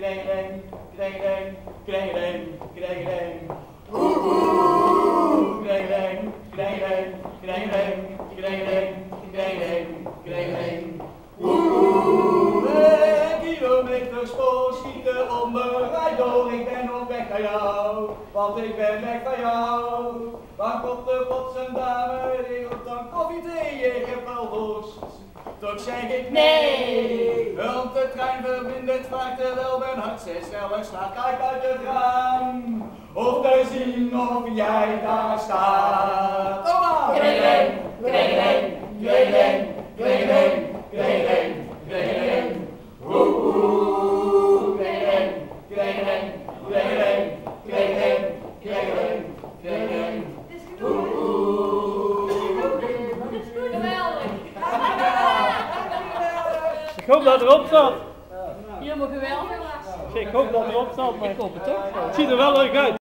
krengeling, krengeling, krengeling, krengeling. Krengeling, krengeling, krengeling, krengeling, krengeling, krengeling. Kilometers voor schieten om me rijd door, ik ben op weg naar jou, want ik ben weg van jou. Waar komt de botsen dame, die roept dan koffie, thee, ik heb wel dorst. Toch zeg ik nee, want de trein verbindt vaak terwijl mijn hart steeds sneller slaat. Kijk uit het raam, om te zien of jij daar staat. Kom maar! Krengeling, krengeling, krengeling, krengeling, krengeling, krengeling. Krengeling, krengeling, krengeling, krengeling, krengeling, krengeling. Geweldig! Ik hoop dat het erop zat. Helemaal geweldig. Ik hoop dat het erop zat, maar Ik hoop het ook. het ziet er wel leuk uit.